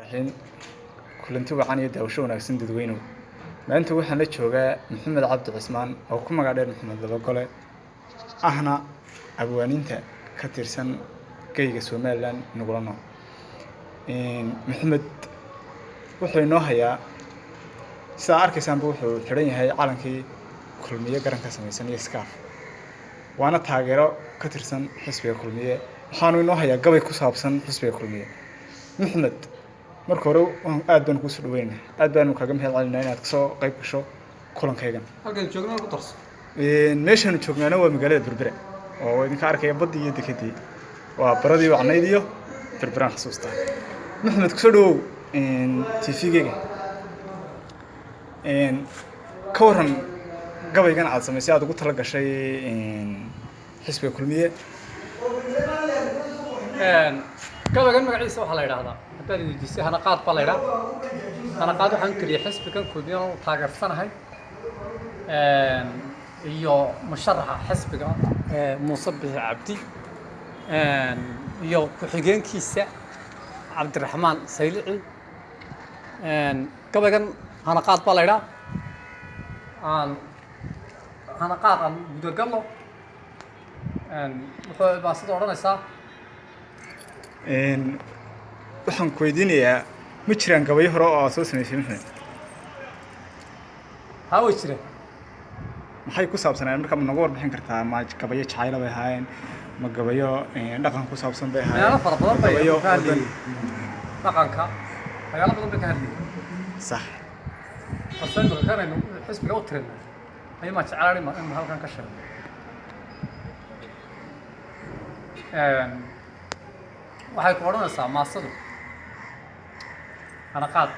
الحين kulanti wacan iyo daawasho wanaagsan dadweynuhu maanta waxaan la joogaa Maxamed Cabdi Cismaan oo ku magac dheer Maxamed Dabagole ahna abwaaninta ka tirsan kayga Soomaaliland nugulano Maxamed wuxuu inoo hayaa sida arkaysan wuxuu xiran yahay calankii kulmiye garanka samaysan iyo scarf waana taageero ka tirsan xisbiga kulmiye waxaanu inoo hayaa gabay ku saabsan xisbiga kulmiye Maxamed marka hore aad baan ku soo dhaweynaa aad baan kaaga mahadcelinaynaa inaad soo qayb gasho kulankaygan halkan joogno ku tarso meeshan joognaana waa magaalada Berbera oo idinka arkaya badda iyo dekadii waa baradii wacnayd iyo Berberaan xasuusta Maxamed ku soo dhawow TV-gayga ka waran gabaygan aad samaysay aad ugu tala gashay xisbiga kulmiye gabaygan magaciisa waxa la yiraahdaa hadaan weydiisay hana qaad baa la yiraahdaa hana qaad waxaan kaliya xisbigan kulmiye oo taageersanahay iyo musharaxa xisbiga Muuse Bixi Cabdi iyo ku-xigeenkiisa Cabdiraxmaan Saylici gabaygan hana qaad baa la yiraahdaa hana qaad aan gudagalno wuxuu baasada oranaysaa waxaan ku weydiinayaa ma jiraan gabayo hore oo aad soo samaysay Maxamed haa way jireen maxay ku saabsanayeen marka ma nagu warbixin kartaa ma gabayo jacayl bay ahaayeen ma gabayo dhaqan ku saabsan bay ahaayeen meelo fara badan bay dhaqanka waxyaalo badan bay ka hadlayeen sax asan markaanaynu xisbiga u tirina ay ma jeclaani ma halkan ka sheego waxay ku oranaysaa maasadu hana qaad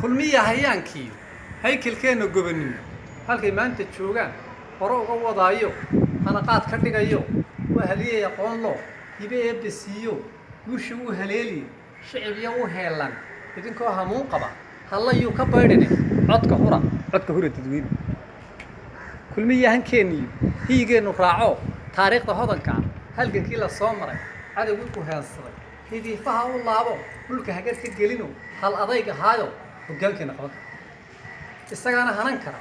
kulmiye hayaankii haykalkeena gobanimo halkay maanta joogaan hore uga wadaayo hana qaad ka dhigayo waa haliyay aqoon loo hibe eebsiiyo guusha uu haleeli shicbiya u heelan idinkoo hamuun qaba halayuu ka baydhine codka hura dadweyne kulmiye hankeeniyo hiigeenu raaco taariikhda hodanka halgankii la soo maray cadawgii ku heensaday hidiifaha u laabo dhulka hagar ka gelino hal adayg ahaayo hoggaankeena qaban isagaana hanan kara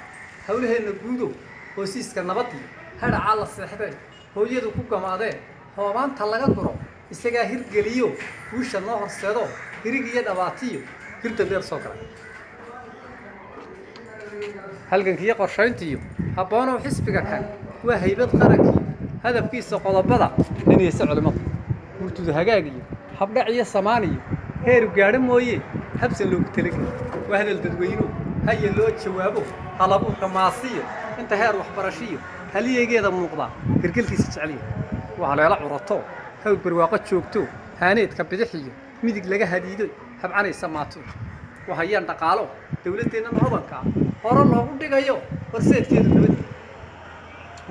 hawlaheena guudo hoosiiska nabadii hadhacaa la seexday hooyadu ku gamaadeen hoobaanta laga guro isagaa hirgeliyo guusha noo horseedo hirig iyo dhabaatiyo hirda dheer soo galay halgankiiyo qorshayntiiyo habboonow xisbiga kan waa haybad qarankii hadafkiisa qodobada inaysa culimada murtuda hagaagiyo habdhac iyo samaaniyo heeru gaadho mooye habsan loogu talagelay waa hadal dadweynuhu haya loo jawaabo halabuurka maasiyo inta heer waxbarashiyo haliyeygeeda muuqdaa hirgelkiisa jeceliya waa haleelo curato hawl barwaaqo joogto haaneedka bidixiyo midig laga hadiido habcanaysa maato waa hayaan dhaqaalo dawladdeennana hodanka hore loogu dhigayo horseedkeedu nabadda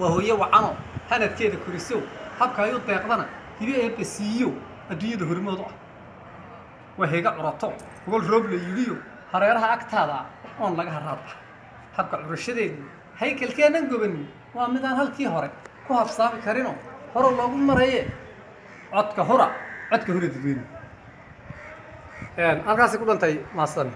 waa hooye wacano hanadkeeda kuriso habka ay u deeqdana hibe eebsiiyo adduunyada hormoodu ah waa heega curato gol roob la yiliyo hareeraha agtaada oon laga haraadba habka curashadeedu haykalkeenan gobanin waa midaan halkii hore ku habsaami karino hore loogu maraye codka hura dadweyne halkaasi ku dhantay maasan